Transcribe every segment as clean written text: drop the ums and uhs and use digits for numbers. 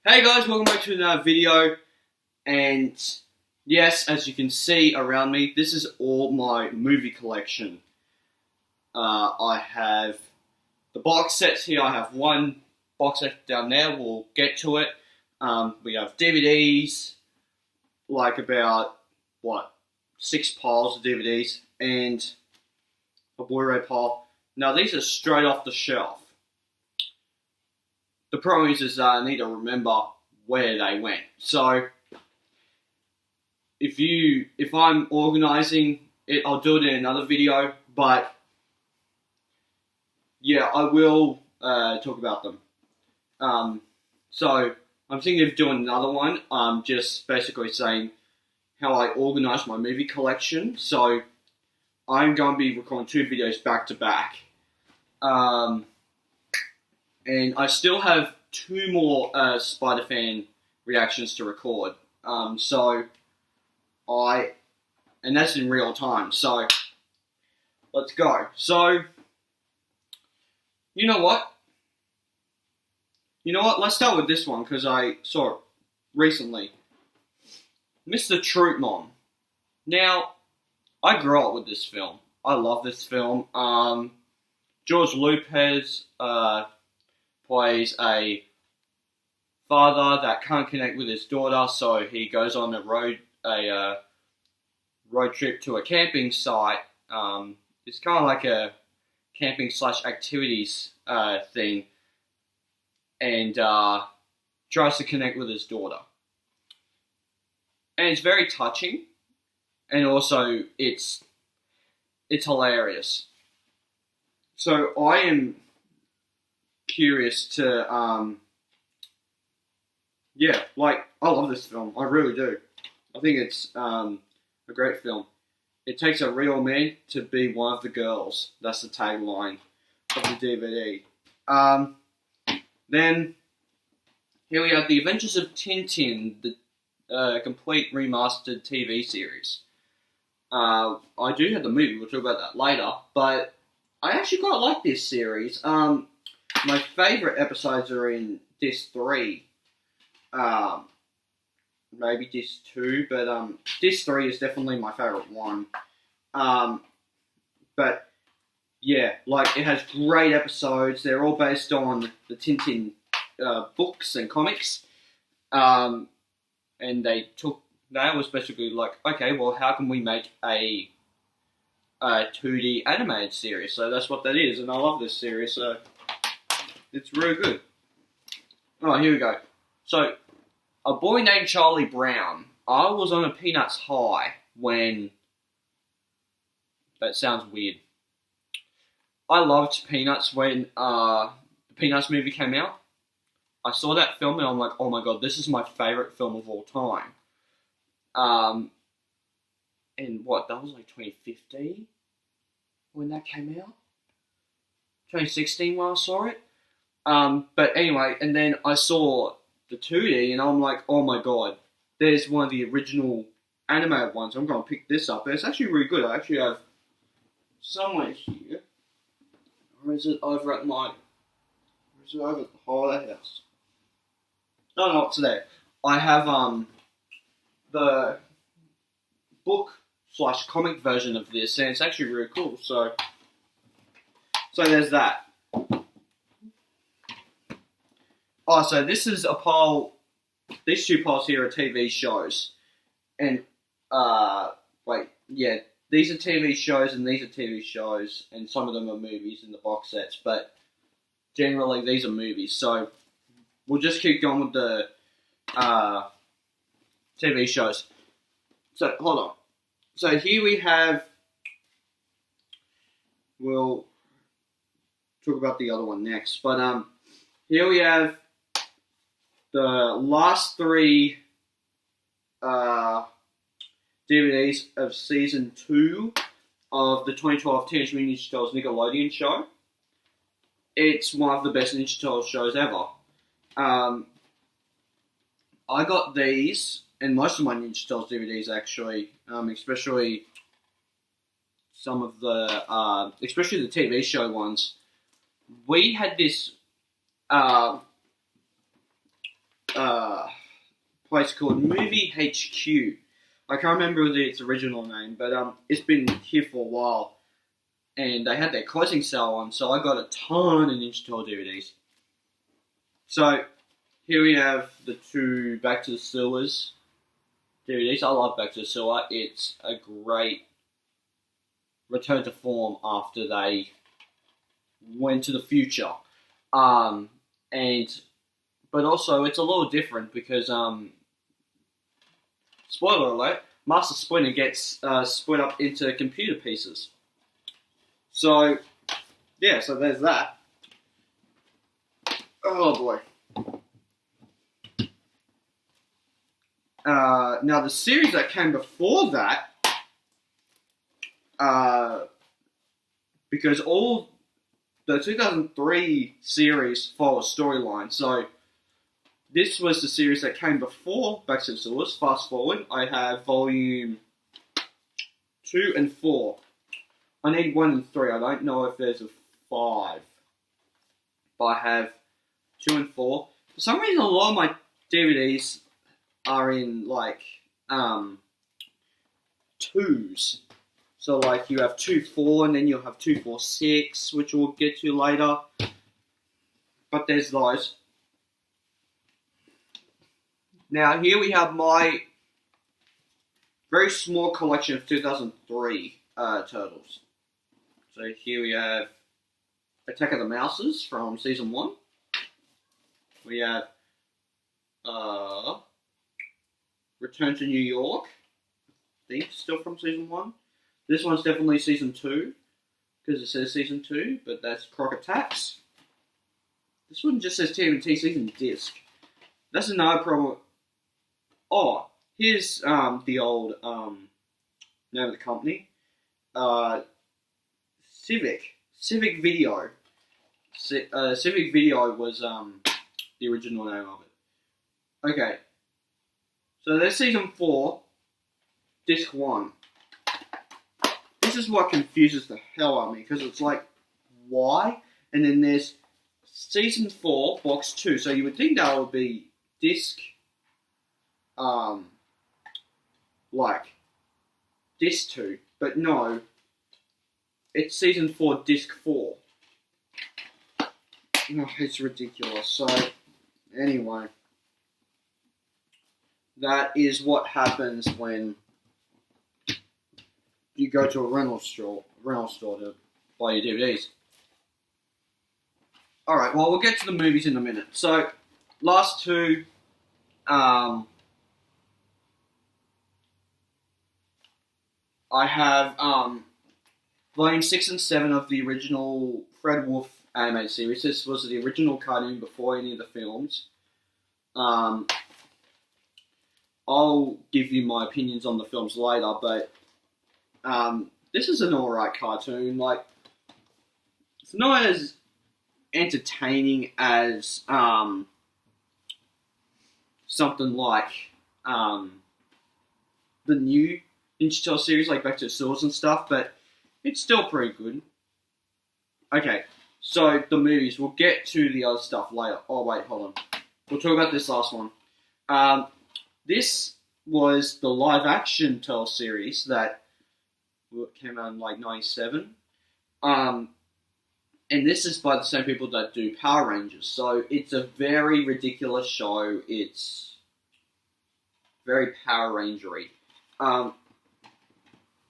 Hey guys, welcome back to another video, and yes, as you can see around me, this is all my movie collection. I have the box sets here. I have one box set down there, we'll get to it. We have DVDs, like about, 6 piles of DVDs, and a Blu-ray pile. Now these are straight off the shelf. The problem is I need to remember where they went. So if I'm organising it, I'll do it in another video. But yeah, I will talk about them. So I'm thinking of doing another one. Just basically saying how I organise my movie collection. So I'm going to be recording 2 videos back to back. And I still have 2 more Spider-Fan reactions to record. And that's in real time. So let's go. So you know what? Let's start with this one because I saw it recently. Mr. Troop Mom. Now, I grew up with this film. I love this film. George Lopez plays a father that can't connect with his daughter, so he goes on a road trip to a camping site. It's kind of like a camping / activities thing, and tries to connect with his daughter. And it's very touching, and also it's hilarious. So I am curious to, I love this film. I really do. I think it's a great film. It takes a real man to be one of the girls. That's the tagline of the DVD. Then, here we have The Adventures of Tintin, the complete remastered TV series. I do have the movie, we'll talk about that later, but I actually quite like this series. My favourite episodes are in Disc 3. Maybe Disc 2, but Disc 3 is definitely my favourite one. But yeah, it has great episodes. They're all based on the Tintin books and comics. And that was basically okay, well, how can we make a 2D animated series? So that's what that is, and I love this series, so it's really good. Oh, here we go. So, a boy named Charlie Brown. I was on a Peanuts high when... That sounds weird. I loved Peanuts when the Peanuts movie came out. I saw that film and I'm like, oh my god, this is my favourite film of all time. And that was 2015 when that came out? 2016 when I saw it? But anyway, and then I saw the 2D and I'm like, oh my god, there's one of the original animated ones. I'm going to pick this up. And it's actually really good. I actually have somewhere here. Or is it over at the holiday house? No, it's there. I have the book / comic version of this, and it's actually really cool. So there's that. Oh, so this is a pile. These 2 piles here are TV shows, and these are TV shows and these are TV shows, and some of them are movies in the box sets, but generally these are movies. So we'll just keep going with the TV shows. So hold on. So here we have. We'll talk about the other one next, but here we have the last 3 DVDs of season 2 of the 2012 Teenage Mutant Ninja Turtles Nickelodeon show. It's one of the best Ninja Turtles shows ever. I got these, and most of my Ninja Turtles DVDs actually, especially some of the, especially the TV show ones. We had this place called Movie HQ. I can't remember its original name, but it's been here for a while. And they had their closing sale on, so I got a ton of Ninja Turtle DVDs. So, here we have the 2 Back to the Sewers DVDs. I love Back to the Sewer. It's a great return to form after they went to the future. But also it's a little different because, spoiler alert, Master Splinter gets split up into computer pieces. So, yeah, so there's that. Oh boy. Now the series that came before that, because all the 2003 series follow a storyline, so this was the series that came before Back to the Sewers. Fast forward, I have volume 2 and 4. I need 1 and 3. I don't know if there's a 5, but I have 2 and 4. For some reason, a lot of my DVDs are in like 2s. So like you have 2-4 and then you'll have 2-4-6, which we'll get to later. But there's those. Now here we have my very small collection of 2003 Turtles. So here we have Attack of the Mouses from Season 1. We have Return to New York, I think still from Season 1. This one's definitely Season 2, because it says Season 2, but that's Croc Attacks. This one just says TMNT Season Disc. That's another problem. Oh, here's the old name of the company. Civic Video. Civic Video was the original name of it. Okay. So there's Season 4, Disc 1. This is what confuses the hell out of me, because it's like, why? And then there's Season 4, Box 2. So you would think that would be Disc, Disc 2. But no, it's Season 4, Disc 4. Oh, it's ridiculous. So, anyway. That is what happens when you go to a rental store to buy your DVDs. Alright, well, we'll get to the movies in a minute. So, last two, I have Volume 6 and 7 of the original Fred Wolf animated series. This was the original cartoon before any of the films. I'll give you my opinions on the films later, but this is an alright cartoon. Like, it's not as entertaining as something like the new Ninja Turtle series, like Back to the Sewers and stuff, but it's still pretty good. Okay, so the movies. We'll get to the other stuff later. Oh wait, hold on. We'll talk about this last one. This was the live-action Turtle series that came out in like 97. And this is by the same people that do Power Rangers. So it's a very ridiculous show. It's very Power Ranger-y.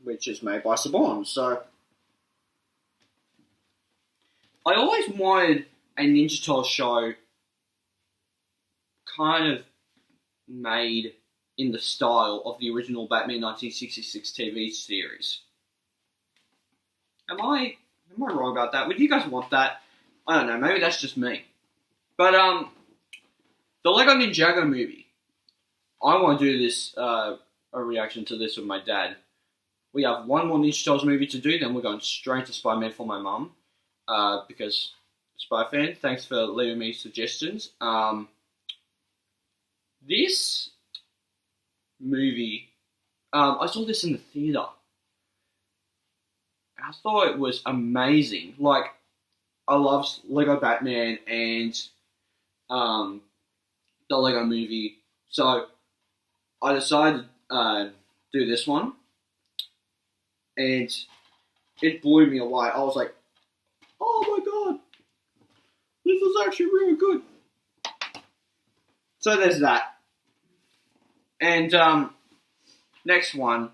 Which is made by Saban. So I always wanted a Ninja Turtle show kind of made in the style of the original Batman 1966 TV series. Am I wrong about that? Would you guys want that? I don't know, maybe that's just me. But the Lego Ninjago movie. I want to do this a reaction to this with my dad. We have one more Ninja Turtles movie to do, then we're going straight to Spider-Man for my mum. Because Spy fan, thanks for leaving me suggestions. This movie, I saw this in the theatre. I thought it was amazing. Like, I love Lego Batman and the Lego Movie. So I decided to do this one, and it blew me away. I was like, "Oh my god, this is actually really good." So there's that. And next one,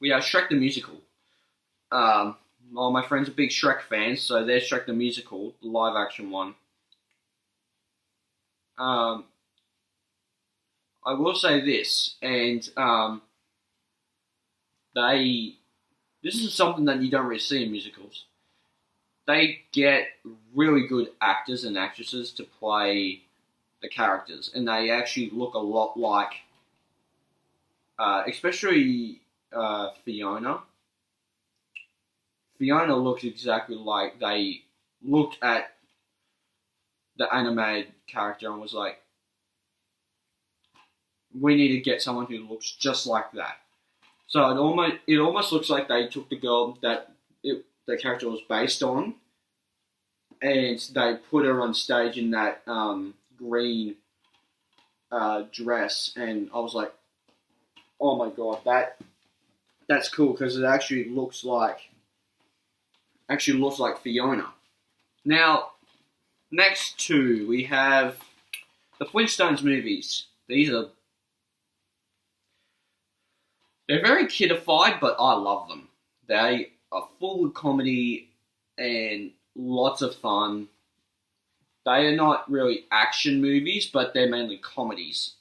we have Shrek the Musical. All my friends are big Shrek fans, so there's Shrek the Musical, the live action one. I will say this, and this is something that you don't really see in musicals. They get really good actors and actresses to play the characters, and they actually look a lot like, especially Fiona. Fiona looks exactly like they looked at the animated character and was like, we need to get someone who looks just like that. So it almost looks like they took the girl that the character was based on, and they put her on stage in that green dress, and I was like, oh my god, that's cool, because it actually looks like Fiona. Now, next two, we have the Flintstones movies. They're very kidified, but I love them. They are full of comedy and lots of fun. They are not really action movies, but they're mainly comedies.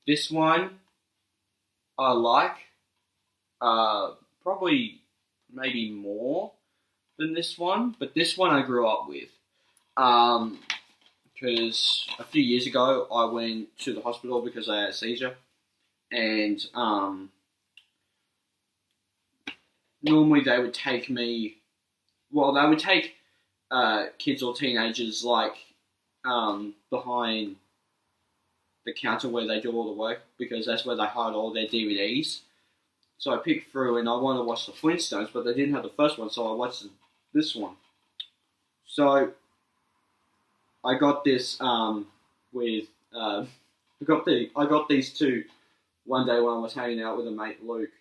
This one I like, probably maybe more than this one, but this one I grew up with. Because a few years ago I went to the hospital because I had a seizure, and normally they would take me. Well, they would take kids or teenagers behind the counter where they do all the work, because that's where they hide all their DVDs. So I picked through, and I wanted to watch the Flintstones, but they didn't have the first one, so I watched this one. So I got this I got these two one day when I was hanging out with my mate Luke,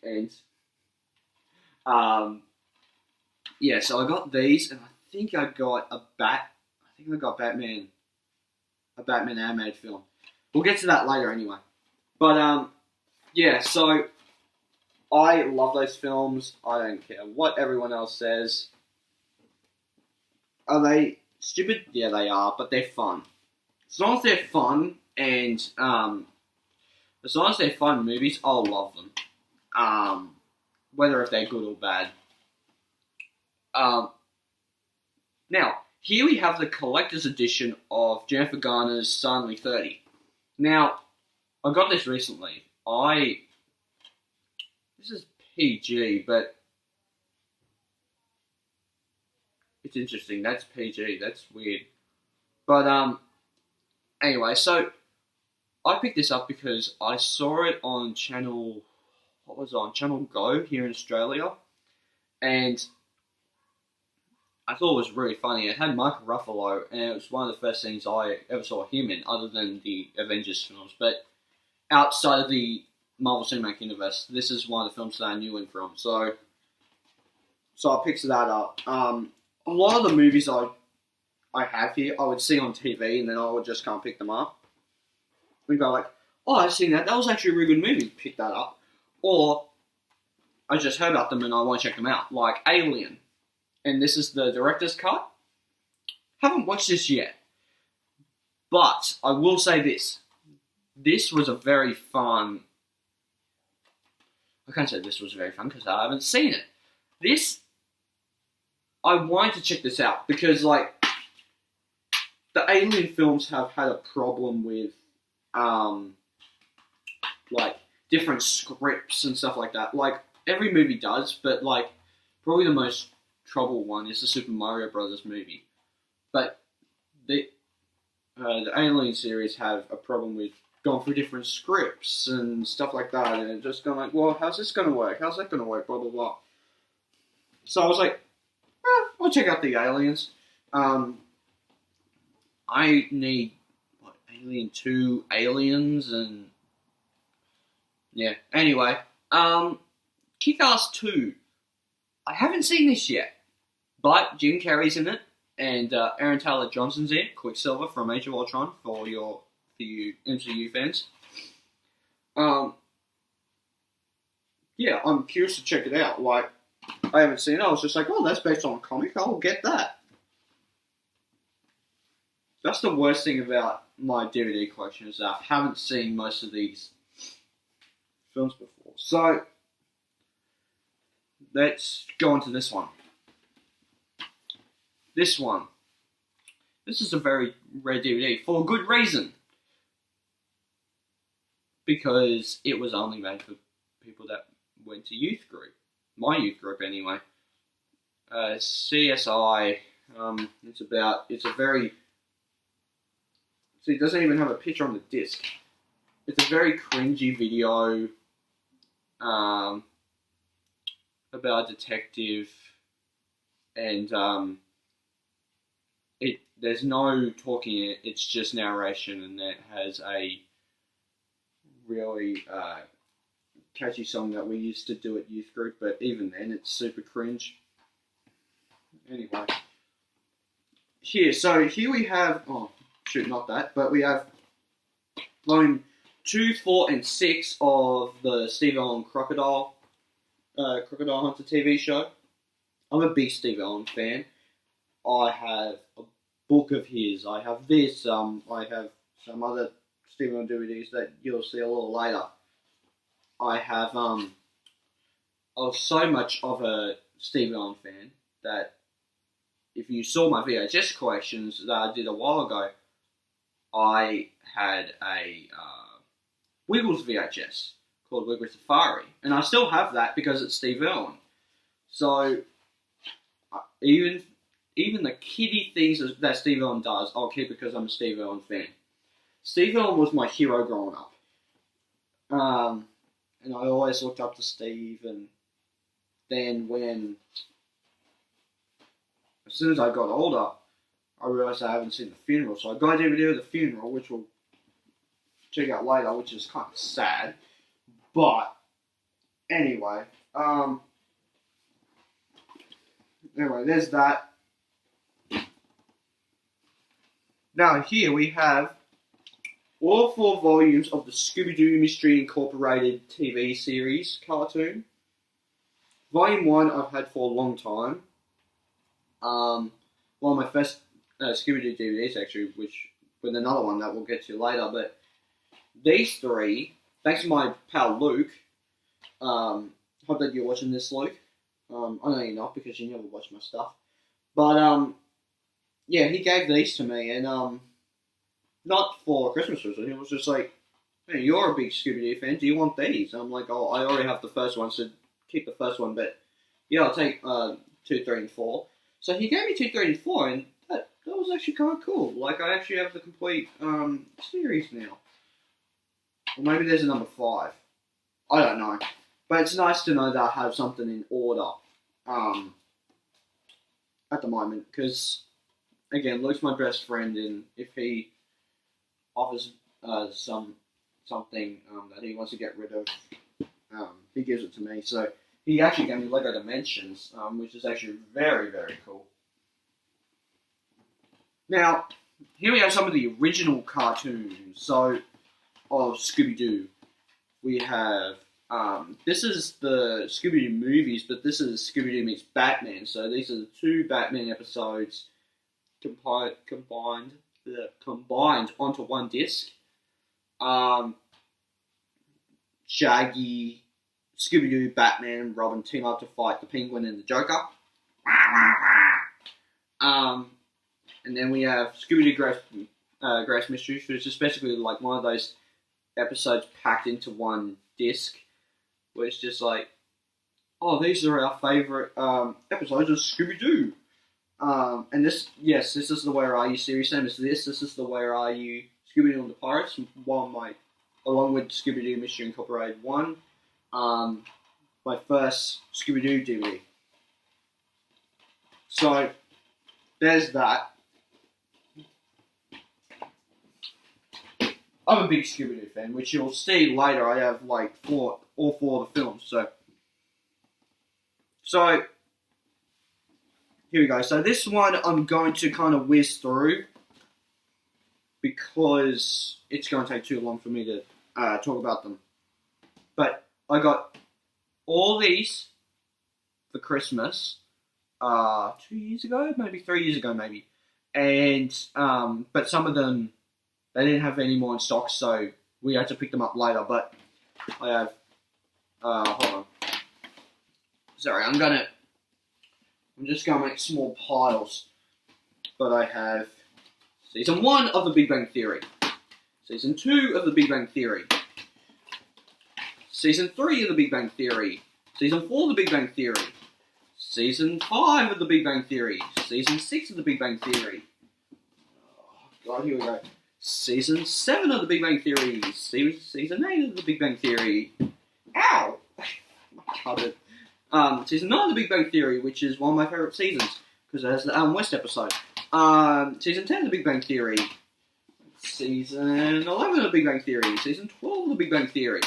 and so I got these, and I think I got Batman, a Batman animated film. We'll get to that later anyway. But so I love those films. I don't care what everyone else says. Are they stupid? Yeah, they are, but they're fun. As long as they're fun, and as long as they're fun movies, I'll love them. Whether if they're good or bad. Now, here we have the collector's edition of Jennifer Garner's Suddenly 30. Now, I got this recently. This is PG, but it's interesting. That's PG. That's weird. But anyway, so I picked this up because I saw it on Channel Go here in Australia, and I thought it was really funny. It had Mark Ruffalo, and it was one of the first things I ever saw him in, other than the Avengers films. But outside of the Marvel Cinematic Universe, this is one of the films that I knew him from. So I picked that up. A lot of the movies I have here, I would see on TV, and then I would just come pick them up. And go like, oh, I've seen that. That was actually a really good movie. Pick that up. Or I just heard about them and I want to check them out. Like Alien. And this is the director's cut. Haven't watched this yet. But I will say this. This was a very fun... I can't say this was very fun because I haven't seen it. I wanted to check this out because, the Alien films have had a problem with, different scripts and stuff like that. Every movie does, but, probably the most trouble one is the Super Mario Brothers movie. But the Alien series have a problem with going through different scripts and stuff like that, and just going like, well, how's this going to work? How's that going to work? Blah, blah, blah. So I was like, I'll check out the Aliens. I need what, Alien 2 aliens and yeah. Anyway, Kick-Ass 2. I haven't seen this yet, but Jim Carrey's in it, and Aaron Taylor Johnson's in it, Quicksilver from Age of Ultron for you MCU fans. Yeah, I'm curious to check it out. Like, I haven't seen it. I was just like, oh, that's based on a comic. I'll get that. That's the worst thing about my DVD collection, is that I haven't seen most of these films before. So, let's go on to this one. This one. This is a very rare DVD for a good reason. Because it was only made for people that went to youth group. My youth group, anyway. CSI. It's a very... See, it doesn't even have a picture on the disc. It's a very cringy video about a detective, and there's no talking in it. It's just narration, and it has a really catchy song that we used to do at youth group, but even then it's super cringe. Anyway, here we have, oh shoot, not that, but we have volume 2, 4, and 6 of the Steve Allen Crocodile Hunter TV show. I'm a big Steve Allen fan. I have a book of his. I have this. I have some other Steve Allen DVDs that you'll see a little later. I have I was so much of a Steve Allen fan that if you saw my VHS collections that I did a while ago, I had a Wiggles VHS called Wiggles Safari, and I still have that because it's Steve Allen. So even the kiddie things that Steve Allen does, I'll keep because I'm a Steve Allen fan. Steve Allen was my hero growing up, and I always looked up to Steve. And then as soon as I got older, I realised I haven't seen The Funeral, so I got a DVD of The Funeral, which we'll check out later, which is kind of sad. But anyway, there's that. Now here we have all 4 volumes of the Scooby-Doo Mystery Incorporated TV series cartoon. Volume 1 I've had for a long time. One of my first Scooby-Doo DVDs, actually, with another one that we'll get to later. But these 3, thanks to my pal Luke, hope that you're watching this, Luke. I know you're not because you never watch my stuff. But, yeah, he gave these to me, and not for Christmas or something. It was just like, hey, you're a big Scooby-Doo fan. Do you want these? And I'm like, oh, I already have the first one, so keep the first one. But yeah, I'll take 2, 3, and 4. So he gave me 2, 3, and 4, and that was actually kind of cool. Like, I actually have the complete series now. Or maybe there's a number 5. I don't know. But it's nice to know that I have something in order at the moment, because again, Luke's my best friend, and if he offers something that he wants to get rid of, he gives it to me. So he actually gave me Lego Dimensions, which is actually very, very cool. Now, here we have some of the original cartoons. So, of Scooby-Doo. We have, this is the Scooby-Doo movies, but this is Scooby-Doo meets Batman. So these are the 2 Batman episodes combined onto one disc. Shaggy, Scooby-Doo, Batman, and Robin team up to fight the Penguin and the Joker. And then we have Scooby-Doo Grace Mysteries, which is basically like one of those episodes packed into one disc, where it's just like, oh, these are our favourite episodes of Scooby-Doo. And this is the Where Are You series, same as this. This is the Where Are You Scooby-Doo and the Pirates, along with Scooby-Doo Mystery Incorporated 1, my first Scooby-Doo DVD. So, there's that. I'm a big Scooby-Doo fan, which you'll see later. I have like all four of the films. So here we go. So this one I'm going to kind of whiz through because it's going to take too long for me to talk about them. But I got all these for Christmas 2 years ago, maybe 3 years ago, maybe. And but some of them they didn't have any more in stock, so we had to pick them up later. But I have hold on. Sorry, I'm just gonna make small piles. But I have Season 1 of The Big Bang Theory, Season 2 of The Big Bang Theory, Season 3 of The Big Bang Theory, Season 4 of The Big Bang Theory, Season 5 of The Big Bang Theory, Season 6 of The Big Bang Theory. Oh, God, here we go. Season 7 of The Big Bang Theory, Season 8 of The Big Bang Theory. Ow! Season 9 of The Big Bang Theory, which is one of my favourite seasons, because it has the Alan West episode. Season 10 of The Big Bang Theory. Season 11 of The Big Bang Theory. Season 12 of The Big Bang Theory.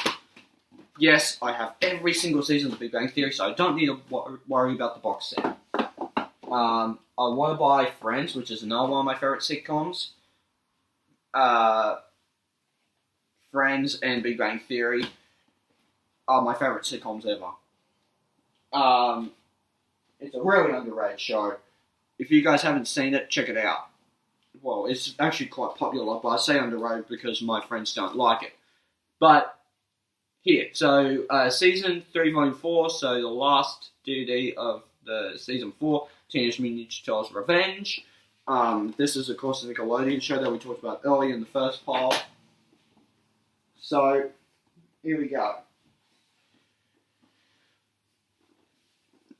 Yes, I have every single season of The Big Bang Theory, so I don't need to worry about the box set. I want to buy Friends, which is another one of my favourite sitcoms. Friends and Big Bang Theory are my favourite sitcoms ever. It's a really underrated show. If you guys haven't seen it, check it out. Well, it's actually quite popular, but I say underrated because my friends don't like it. But here, so Season 3, Volume 4, so the last DVD of the Season 4, Teenage Mutant Ninja Turtles Revenge. This is, of course, the Nickelodeon show that we talked about earlier in the first pile. So, here we go.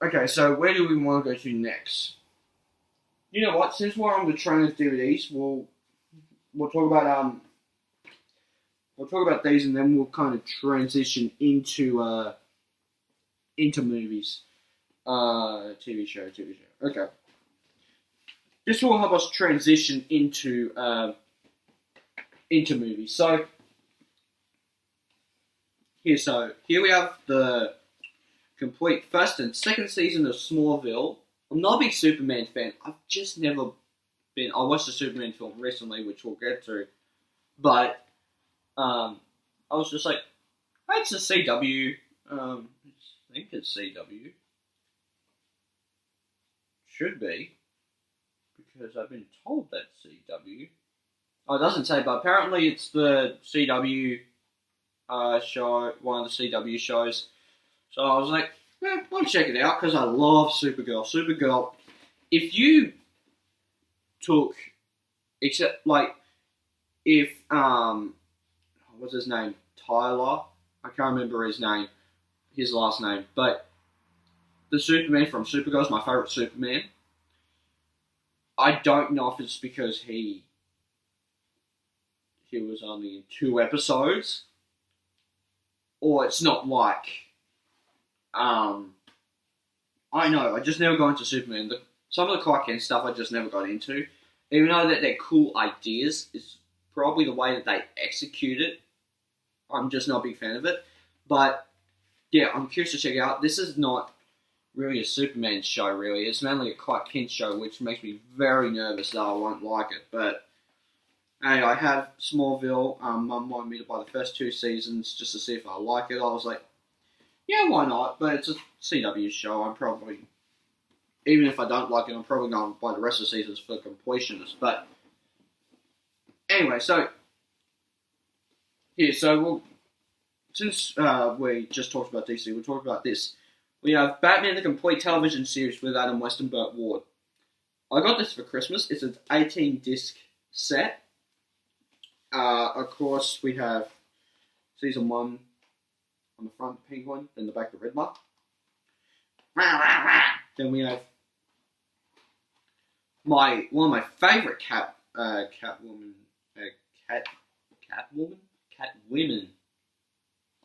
Okay, so where do we want to go to next? You know what? Since we're on the train of DVDs, we'll talk about these, and then we'll kind of transition into movies, TV show. Okay, this will help us transition into movies. So here we have the complete first and second season of Smallville. I'm not a big Superman fan. I've just never been. I watched the Superman film recently, which we'll get to, but I was just like, hey, it's a CW. I think it's CW. Should be, because I've been told that's CW. Oh, it doesn't say, but apparently it's the CW show, one of the CW shows. So I was like, I'll check it out, because I love Supergirl. Supergirl, if you took, except, like, if, what's his name? Tyler? I can't remember his last name, but the Superman from Supergirl is my favourite Superman. I don't know if it's because he was only in 2 episodes, or it's not like, I know, I just never got into Superman. Some of the Clark Kent stuff I just never got into. Even though that they're cool ideas, it's probably the way that they execute it. I'm just not a big fan of it. But, yeah, I'm curious to check it out. This is not really a Superman show, really. It's mainly a Clark Kent show, which makes me very nervous that I won't like it. But, hey, I have Smallville. Mum wanted me to buy the first 2 seasons just to see if I like it. I was like, yeah, why not? But it's a CW show. I'm probably, even if I don't like it, I'm probably going to buy the rest of the seasons for completionists. But anyway, so here, since we just talked about DC, we'll talk about this. We have Batman the Complete Television Series with Adam West and Burt Ward. I got this for Christmas. It's an 18-disc set. Of course, we have Season 1 on the front, the Penguin, then the back, the Riddler. Then we have one of my favourite Catwomen.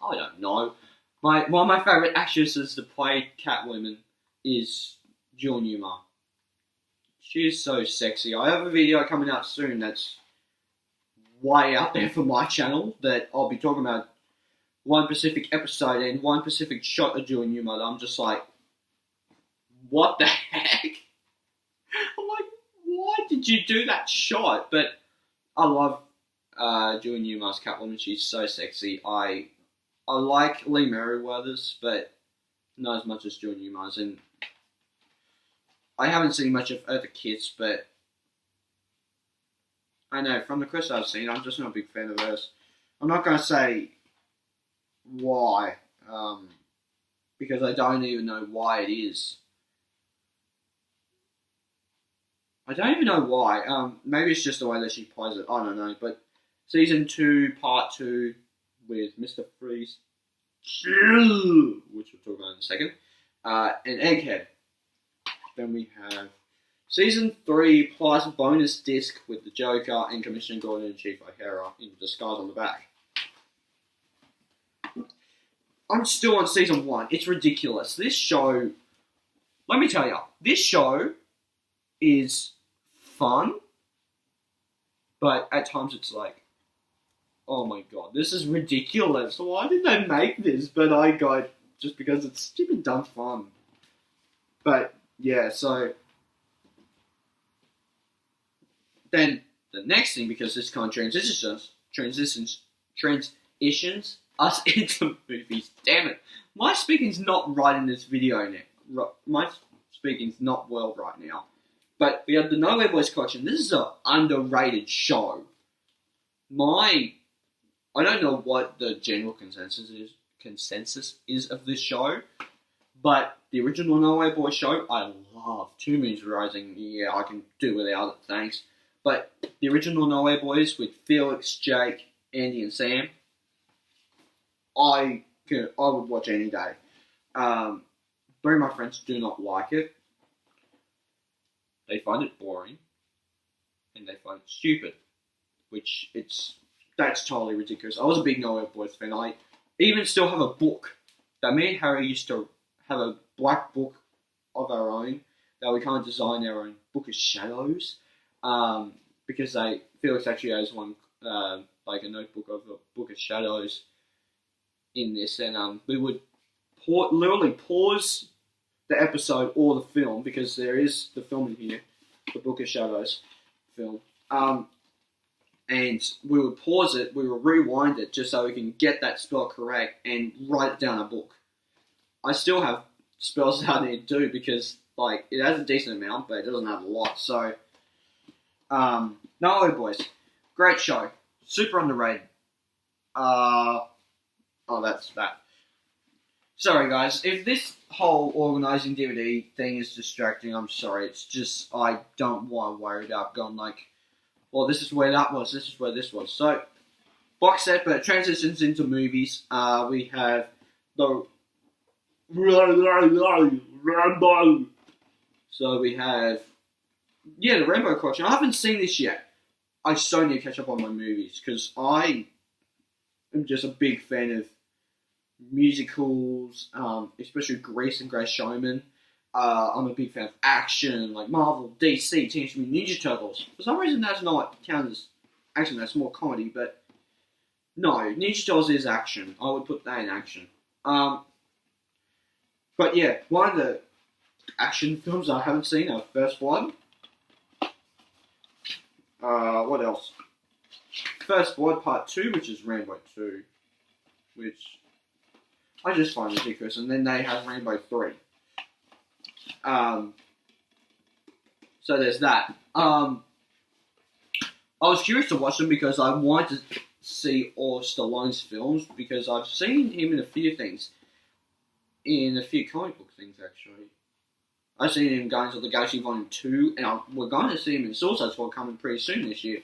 I don't know. One of my favourite actresses to play Catwoman is Jill Newmar. She is so sexy. I have a video coming out soon that's way out there for my channel that I'll be talking about one specific episode and one specific shot of doing Yuma. I'm just like, what the heck? I'm like, why did you do that shot? But I love doing Yuma's Catwoman. She's so sexy. I like Lee Merriweather's, but not as much as Julie Newmars. And I haven't seen much of Eartha Kitt's, but I know from the clips I've seen, I'm just not a big fan of hers. I'm not going to say why, because I don't even know why it is. I don't even know why. Maybe it's just the way that she plays it. I don't know. But season 2, part 2, with Mr. Freeze, which we'll talk about in a second, and Egghead. Then we have season 3 plus bonus disc with the Joker and Commissioner Gordon and Chief O'Hara in disguise on the back. I'm still on season 1. It's ridiculous. This show, let me tell you, this show is fun, but at times it's like, oh my god, this is ridiculous. Why did they make this? But I got just because it's stupid dumb fun. But yeah, so then the next thing, because this kind of transitions us into movies. Damn it, my speaking's not right in this video now. My speaking's not well right now. But we have the Nowhere Boys collection. This is an underrated show. I don't know what the general consensus is of this show, but the original Nowhere Boys show, I love. Two Moons Rising, yeah, I can do without it, thanks. But the original Nowhere Boys with Felix, Jake, Andy, and Sam, I would watch any day. Three of my friends do not like it. They find it boring, and they find it stupid, that's totally ridiculous. I was a big Nowhere Boys fan. I even still have a book that me and Harry used to have, a black book of our own that we kind of designed our own Book of Shadows, because Felix actually has one, like a notebook of a Book of Shadows in this, and we would literally pause the episode or the film, because there is the film in here, the Book of Shadows film, and we would pause it, we would rewind it just so we can get that spell correct and write it down in a book. I still have spells that I need to do because, like, it has a decent amount, but it doesn't have a lot. So, Nowhere Boys, great show, super underrated. Oh, that's that. Sorry guys, if this whole organising DVD thing is distracting, I'm sorry. It's just, I don't want to worry about going like, well, this is where that was, this is where this was. So, box set, but it transitions into movies. We have the Rambo. So we have, the Rambo collection. I haven't seen this yet. I so need to catch up on my movies, because I am just a big fan of musicals, especially Grease and Great Showman. I'm a big fan of action, like Marvel, DC, Teenage Mutant Ninja Turtles. For some reason, that's not counted as action. That's more comedy, but no, Ninja Turtles is action. I would put that in action. But yeah, one of the action films I haven't seen are First Blood. What else? First Blood Part 2, which is Rambo 2, which I just find ridiculous. And then they have Rambo 3. So there's that. I was curious to watch them because I wanted to see all of Stallone's films, because I've seen him in a few things. In a few comic book things, actually. I've seen him in Guardians of the Galaxy Volume 2, and we're going to see him in Suicide Squad coming pretty soon this year.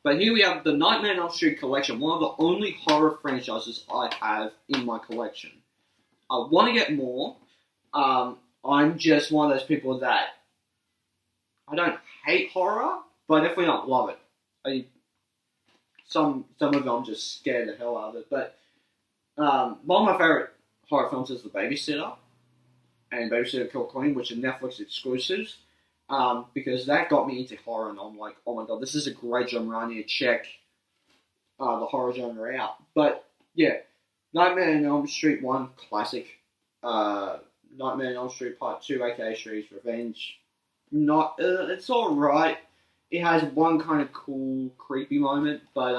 But here we have the Nightmare on Elm Street collection, one of the only horror franchises I have in my collection. I want to get more. I'm just one of those people that I don't hate horror, but definitely don't love it. Some of it I'm just scared the hell out of it. But one of my favourite horror films is The Babysitter and Babysitter Kill Queen, which are Netflix exclusives, because that got me into horror, and I'm like, oh my god, this is a great genre. I need to check the horror genre out. But yeah, Nightmare on Elm Street 1, classic. Nightmare on Elm Street Part 2, aka Shreddy's Revenge. Not, it's alright. It has one kind of cool, creepy moment, but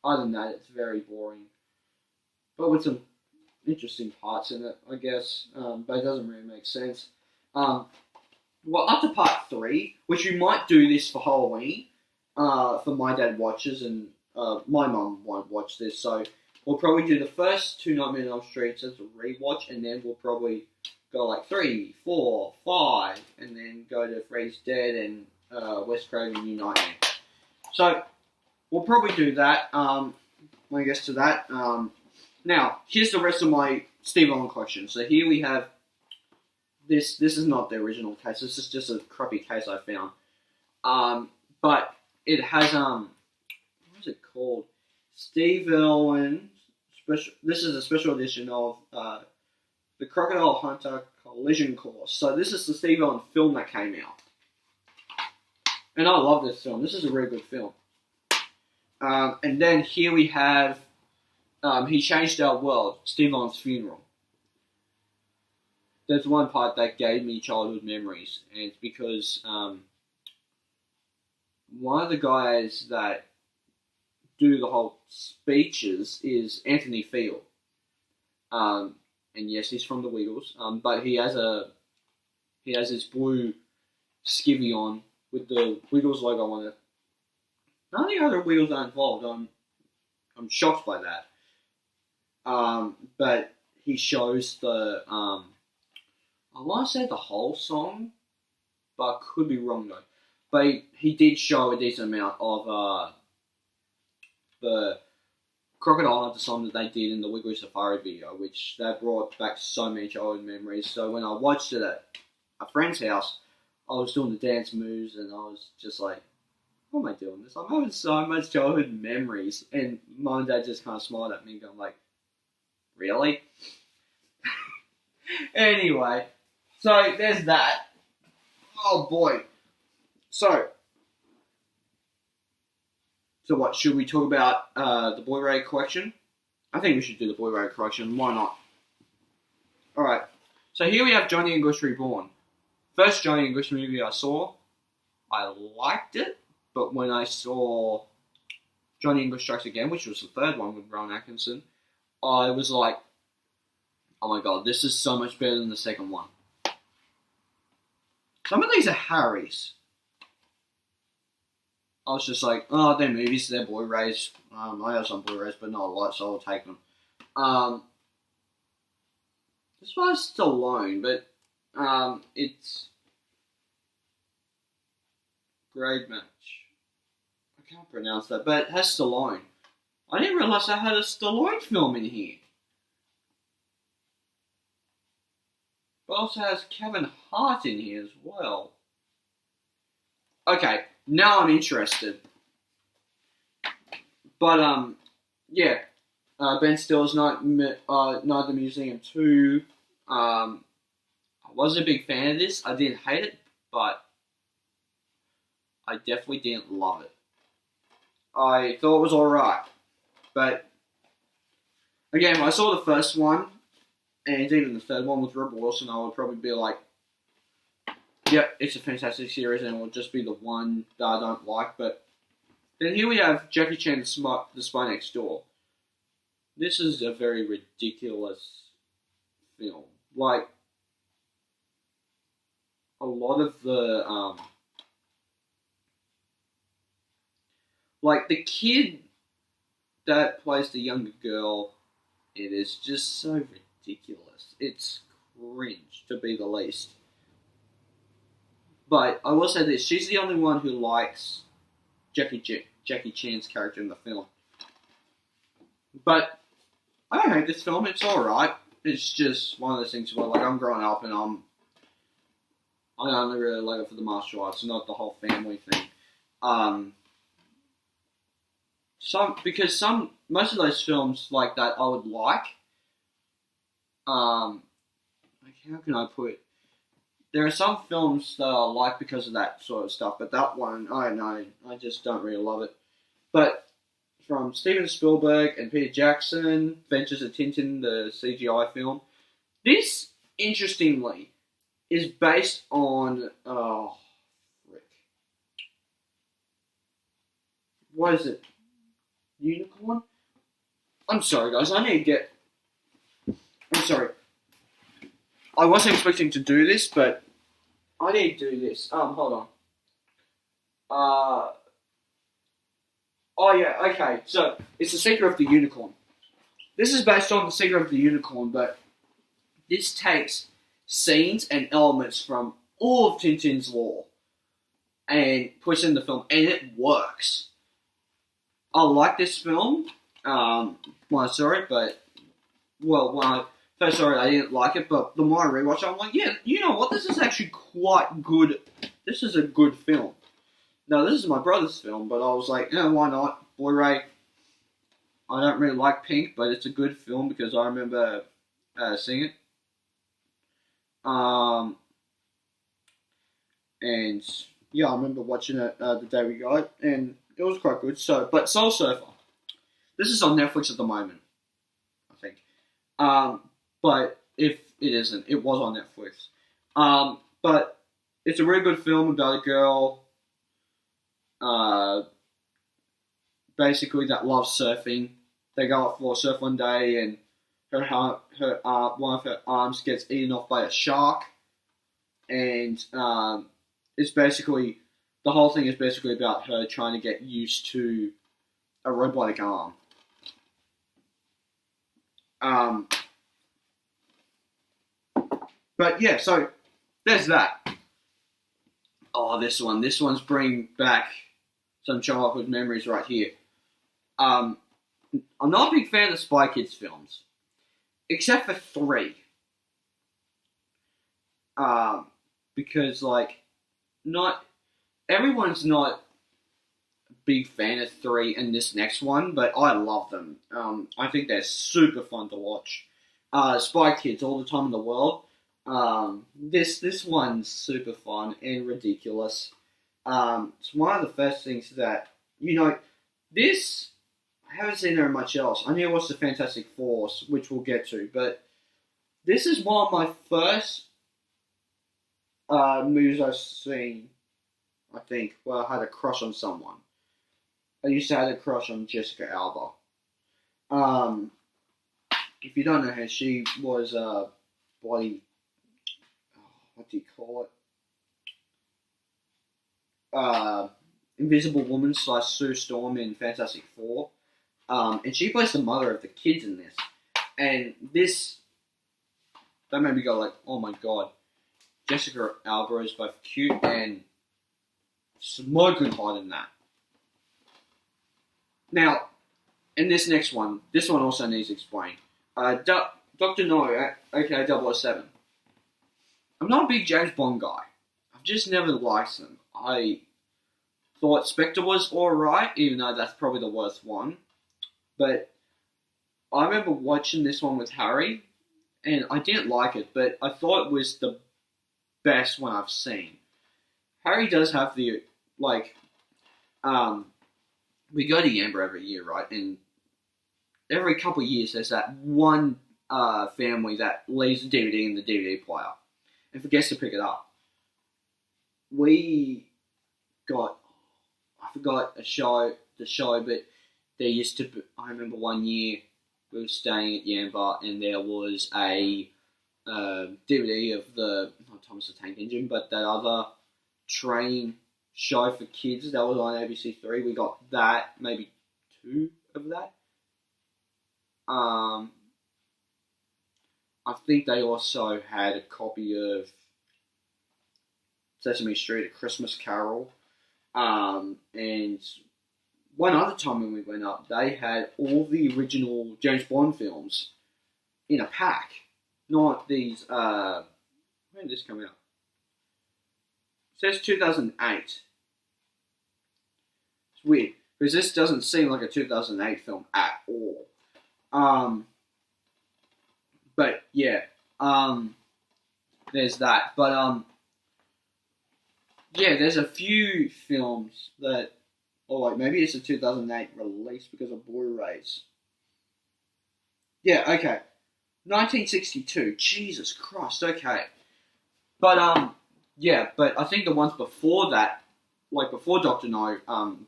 other than that, it's very boring. But with some interesting parts in it, I guess. But it doesn't really make sense. Well, up to Part 3, which we might do this for Halloween, for my dad watches, and my mum won't watch this, so we'll probably do the first two Nightmare on Elm Streets as a rewatch, and then we'll probably go like 3, 4, 5, and then go to Freddy's Dead and Wes Craven New Nightmare. So we'll probably do that. When it gets to that. Now here's the rest of my Steve Allen collection. So here we have this. This is not the original case. This is just a crappy case I found. But it has what is it called? Steve Irwin special. This is a special edition of the Crocodile Hunter Collision Course. So this is the Steve Irwin film that came out, and I love this film. This is a really good film. And then here we have He Changed Our World, Steve Irwin's funeral. There's one part that gave me childhood memories, and it's because one of the guys that do the whole speeches is Anthony Field. And yes, he's from the Wiggles, but he has this blue skivvy on with the Wiggles logo on it. None of the other Wiggles are involved. I'm shocked by that. But he shows the I want to say the whole song, but I could be wrong though. But he did show a decent amount of the Crocodile Hunter song that they did in the Wiggly Safari video, which that brought back so many childhood memories. So when I watched it at a friend's house, I was doing the dance moves, and I was just like, "How am I doing this? I'm having so much childhood memories." And Mum and Dad just kind of smiled at me, going like, "Really?" Anyway, so there's that. Oh boy. So what, should we talk about the Blu-ray collection? I think we should do the Blu-ray collection. Why not? Alright. So here we have Johnny English Reborn. First Johnny English movie I saw, I liked it, but when I saw Johnny English Strikes Again, which was the third one with Rowan Atkinson, I was like, oh my god, this is so much better than the second one. Some of these are Harry's. I was just like, oh, they're movies, they're Blu-rays. I have some Blu-rays, but not a lot, so I'll take them. This one's Stallone, but it's Grade Match. I can't pronounce that, but it has Stallone. I didn't realise I had a Stallone film in here. But also has Kevin Hart in here as well. Okay, now I'm interested. But, yeah. Ben Stiller's Night at the Museum 2. I wasn't a big fan of this. I didn't hate it, but I definitely didn't love it. I thought it was alright. But, again, when I saw the first one, and even the third one with Rebel Wilson, I would probably be like, yep, it's a fantastic series, and it will just be the one that I don't like. But then here we have Jackie Chan, The Spy Next Door. This is a very ridiculous film. Like, a lot of the, like, the kid that plays the younger girl, it is just so ridiculous. It's cringe, to be the least. But I will say this, she's the only one who likes Jackie Chan's character in the film. But I don't hate this film, it's alright. It's just one of those things where, like, I'm growing up and I only really like it for the martial arts, not the whole family thing. Most of those films like that I would like. How can I put it? There are some films that I like because of that sort of stuff, but that one, I don't know, I just don't really love it. But from Steven Spielberg and Peter Jackson, Adventures of Tintin, the CGI film. This, interestingly, is based on what is it? Unicorn? I'm sorry, guys. I'm sorry. I wasn't expecting to do this, but I need to do this. Hold on. Oh yeah, okay. So it's The Secret of the Unicorn. This is based on The Secret of the Unicorn, but this takes scenes and elements from all of Tintin's lore and puts it in the film, and it works. I like this film when I saw it, but when I first saw it, I didn't like it. But the more I rewatch it, I'm like, yeah, you know what? This is actually quite good. This is a good film. Now, this is my brother's film, but I was like, why not? Blu-ray. I don't really like Pink, but it's a good film because I remember seeing it. And yeah, I remember watching it the day we got it, and it was quite good. So, but Soul Surfer, this is on Netflix at the moment, I think. But if it isn't, it was on Netflix. But it's a really good film about a girl, basically that loves surfing. They go out for a surf one day, and one of her arms gets eaten off by a shark, and it's basically the whole thing is basically about her trying to get used to a robotic arm. But yeah, so there's that. Oh, this one's bringing back some childhood memories right here. I'm not a big fan of Spy Kids films, except for 3. Because not everyone's not a big fan of 3 and this next one, but I love them. I think they're super fun to watch. Spy Kids, All the Time in the World. This one's super fun and ridiculous. It's one of the first things that, this, I haven't seen very much else. I need to watch the Fantastic Four, which we'll get to, but this is one of my first movies I've seen, I think, where I had a crush on someone. I used to have a crush on Jessica Alba. If you don't know her, she was what do you call it? Invisible Woman / Sue Storm in Fantastic Four. And she plays the mother of the kids in this. And that made me go oh my god. Jessica Alba is both cute and smoking hot in that. Now, in this next one, this one also needs explained. Dr. No, aka 007. I'm not a big James Bond guy. I've just never liked them. I thought Spectre was alright, even though that's probably the worst one. But I remember watching this one with Harry, and I didn't like it, but I thought it was the best one I've seen. Harry does have the, we go to Yamba every year, right? And every couple of years there's that one family that leaves the DVD in the DVD player and forgets to pick it up. We got, I forgot the show, but there used to be, I remember one year we were staying at Yamba and there was a DVD of not Thomas the Tank Engine, but that other train show for kids that was on ABC3. We got that, maybe 2 of that. I think they also had a copy of Sesame Street, A Christmas Carol. And one other time when we went up, they had all the original James Bond films in a pack. Not these, when did this come out? It says 2008. It's weird, because this doesn't seem like a 2008 film at all. But yeah, there's that. But yeah, there's a few films that Or like maybe it's a 2008 release because of Blu-rays. Yeah, okay. 1962. Jesus Christ. Okay, but yeah, but I think the ones before that, like before Doctor No,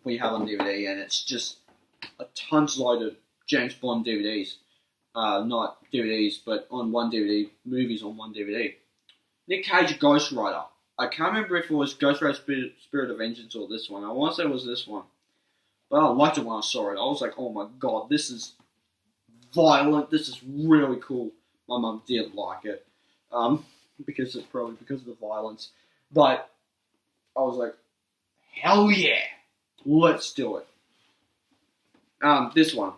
we have on DVD, and it's just a tons load of James Bond DVDs. Not DVDs, but on one DVD, movies on one DVD. Nick Cage, Ghost Rider. I can't remember if it was Ghost Rider Spirit of Vengeance or this one. I want to say it was this one. But I liked it when I saw it. I was like, oh my god, this is violent. This is really cool. My mum didn't like it. Because it's probably because of the violence. But I was like, hell yeah. Let's do it. This one.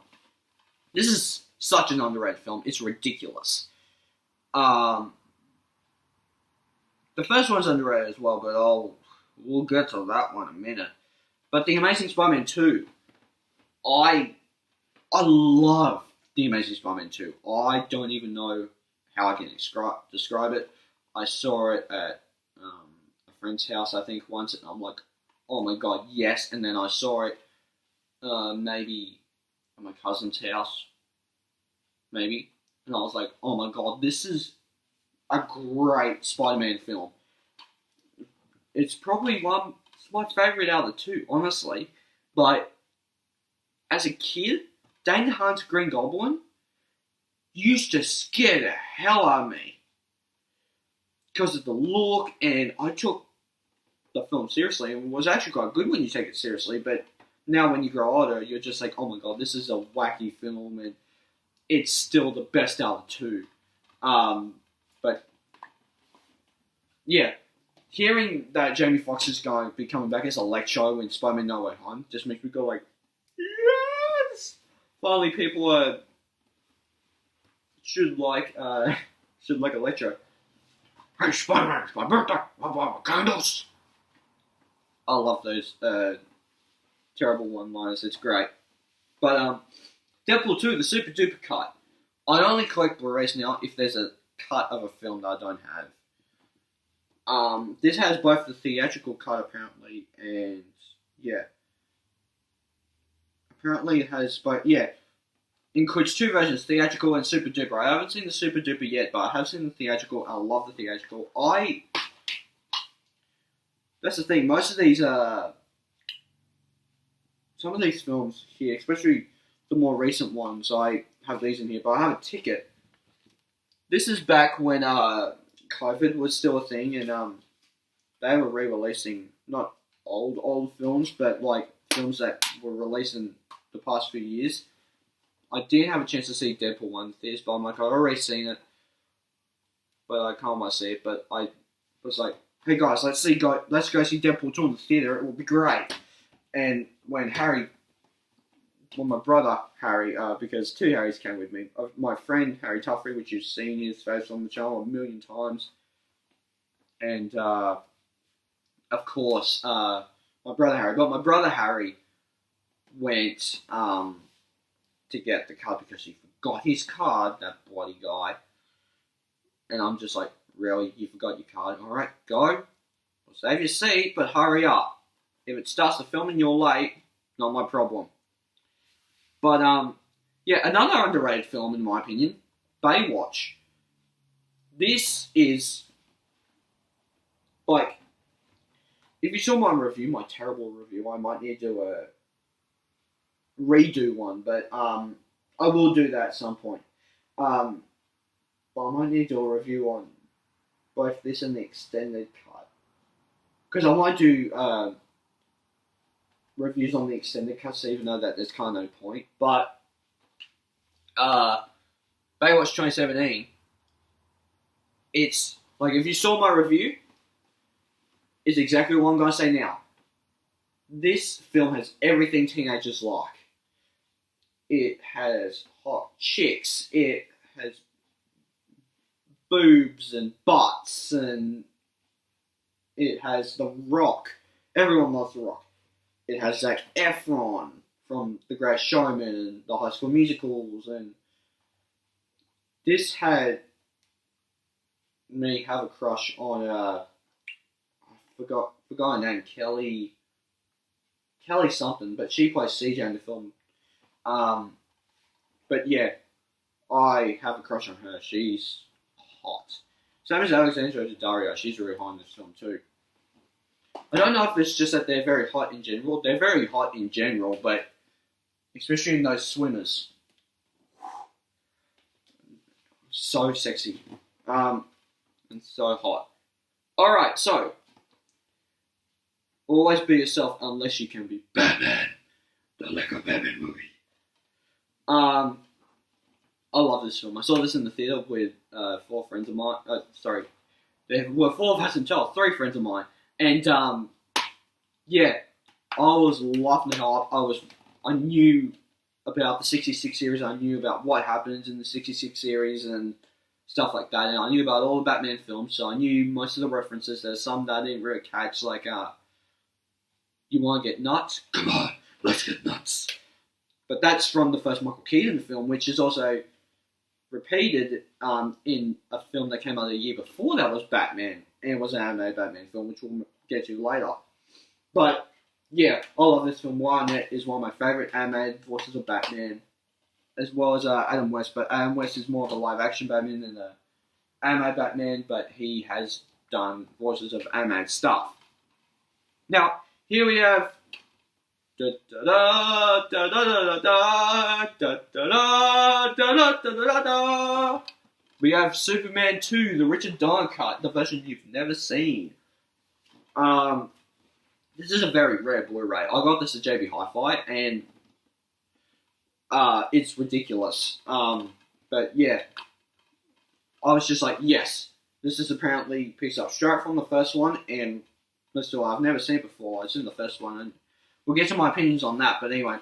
This is such an underrated film. It's ridiculous. The first one's underrated as well, but we'll get to that one in a minute. But The Amazing Spider-Man 2, I love The Amazing Spider-Man 2. I don't even know how I can describe it. I saw it at a friend's house, I think, once, and I'm like, oh my god, yes. And then I saw it maybe at my cousin's house, maybe. And I was like, oh my god, this is a great Spider-Man film. It's probably my favourite out of the two, honestly. But as a kid, Dane DeHaan's Green Goblin used to scare the hell out of me. Because of the look, and I took the film seriously, and it was actually quite good when you take it seriously, but now when you grow older, you're just like, oh my god, this is a wacky film, and it's still the best out of the two. But, yeah, hearing that Jamie Foxx is going to be coming back as Electro in Spider-Man No Way Home just makes me go like, yes! Finally people should like Electro. Hey Spider-Man, it's my birthday, I want candles! I love those terrible one-liners, it's great. But, Deadpool 2, the Super Duper cut. I only collect Blu-rays now if there's a cut of a film that I don't have. This has both the theatrical cut apparently, and yeah. Apparently it has both, yeah. Includes two versions, theatrical and Super Duper. I haven't seen the Super Duper yet, but I have seen the theatrical, and I love the theatrical. That's the thing, most of these, some of these films here, especially the more recent ones, I have these in here, but I have a ticket. This is back when, COVID was still a thing, and, they were re-releasing, not old films, but, like, films that were released in the past few years. I did have a chance to see Deadpool 1 in theaters, but I'm like, I've already seen it, but I can't want to see it, but I was like, hey guys, let's go see Deadpool 2 in the theater, it will be great. And when my brother Harry, because two Harrys came with me, my friend Harry Tuffrey, which you've seen his face on the channel a million times, and of course my brother Harry. But my brother Harry went to get the card because he forgot his card, that bloody guy. And I'm just like, really? You forgot your card? Alright, go. We'll save your seat, but hurry up. If it starts the film and you're late, not my problem. But, yeah, another underrated film, in my opinion, Baywatch. This is, like, if you saw my review, my terrible review, I might need to redo one, but I will do that at some point. But I might need to do a review on both this and the extended cut. Because I might do reviews on the extended cuts, even though that there's kind of no point. But Baywatch 2017, it's like, if you saw my review, it's exactly what I'm going to say now. This film has everything teenagers like. It has hot chicks, it has boobs and butts, and it has The Rock. Everyone loves The Rock. It has Zac Efron from The Great Showman and the High School Musicals, and this had me have a crush on I forgot her name, Kelly Kelly something, but she plays CJ in the film. But yeah, I have a crush on her. She's hot. Same as Alexandra Daddario. She's really hot in this film too. I don't know if it's just that they're very hot in general. They're very hot in general, but especially in those swimmers. So sexy. And so hot. Alright, so. Always be yourself unless you can be Batman. The Lego Batman movie. I love this film. I saw this in the theatre with 4 friends of mine. There were 4 of us in total, 3 friends of mine. And, yeah, I was laughing it up. I knew about the 66 series. I knew about what happens in the 66 series and stuff like that. And I knew about all the Batman films, so I knew most of the references. There's some that I didn't really catch, like, you want to get nuts? Come on, let's get nuts. But that's from the first Michael Keaton film, which is also repeated in a film that came out a year before that was Batman, and it was an animated Batman film, which we'll get to later. But, yeah, I love this film. Why Arnett is one of my favourite animated voices of Batman, as well as Adam West. But Adam West is more of a live-action Batman than an animated Batman, but he has done voices of animated stuff. Now, here we have we have Superman 2, the Richard Donner cut, the version you've never seen. This is a very rare Blu-ray. I got this at JB Hi-Fi, and it's ridiculous. But yeah, I was just like, yes, this is apparently pieced up straight from the first one, and I've never seen it before. It's in the first one, and we'll get to my opinions on that. But anyway,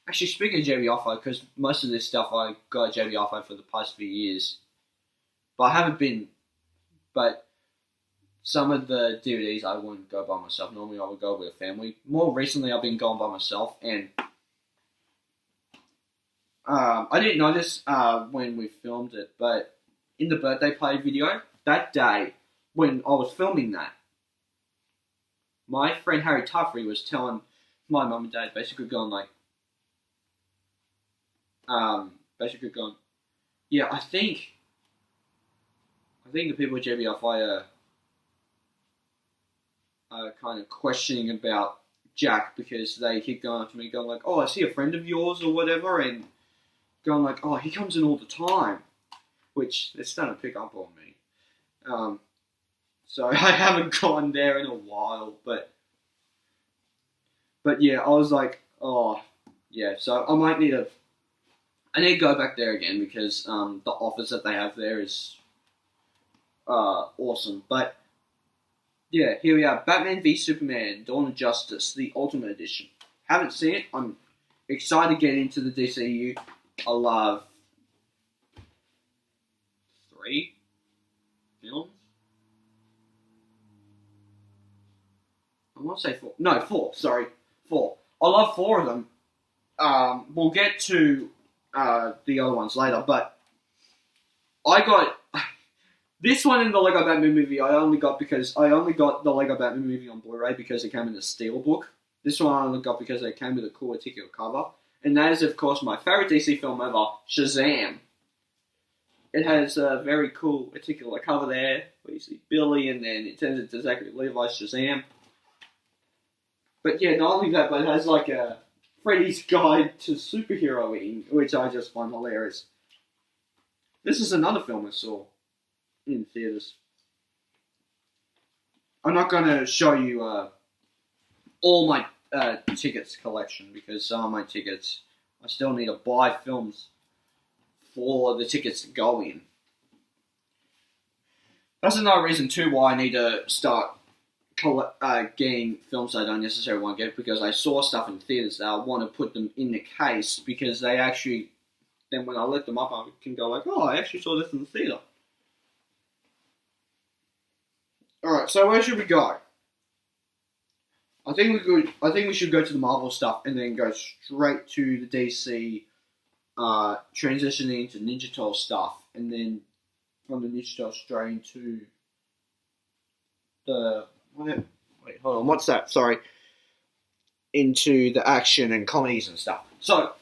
actually speaking of JB Hi-Fi, because most of this stuff I got at JB Hi-Fi for the past few years, but I haven't been. But some of the DVDs I wouldn't go by myself. Normally I would go with a family. More recently I've been going by myself, and I didn't notice when we filmed it, but in the birthday party video that day when I was filming that, my friend Harry Tuffrey was telling my mum and dad, basically going, yeah, I think the people at JBFI are kind of questioning about Jack, because they keep going up to me going like, oh, is he a friend of yours or whatever, and going like, oh, he comes in all the time, which they're starting to pick up on me. So I haven't gone there in a while, but yeah, I was like, oh, yeah, so I need to go back there again, because the office that they have there is awesome. But yeah, here we are, Batman v Superman, Dawn of Justice, the Ultimate Edition. Haven't seen it. I'm excited to get into the DCU. I love 3 films. I want to say 4. No, 4. Sorry, 4. I love 4 of them. We'll get to the other ones later, but I got this one in the Lego Batman movie. I only got the Lego Batman movie on Blu-ray because it came in a steelbook. This one I only got because it came with a cool particular cover, and that is, of course, my favorite DC film ever, Shazam. It has a very cool particular cover there, where you see Billy, and then it turns into Zachary Levi's Shazam. But yeah, not only that, but it has like a Freddy's Guide to Superheroing, which I just find hilarious. This is another film I saw in theaters. I'm not going to show you all my tickets collection, because some of my tickets, I still need to buy films for the tickets to go in. That's another reason too why I need to start getting films I don't necessarily want to get, because I saw stuff in theaters that I want to put them in the case, because they actually, then when I let them up, I can go like, oh, I actually saw this in the theater. Alright, so where should we go? I think we should go to the Marvel stuff and then go straight to the DC, transitioning into Ninja Turtle stuff, and then from the Ninja Turtle straight into the... Wait, hold on, what's that? Sorry. into the action and comedies and stuff. So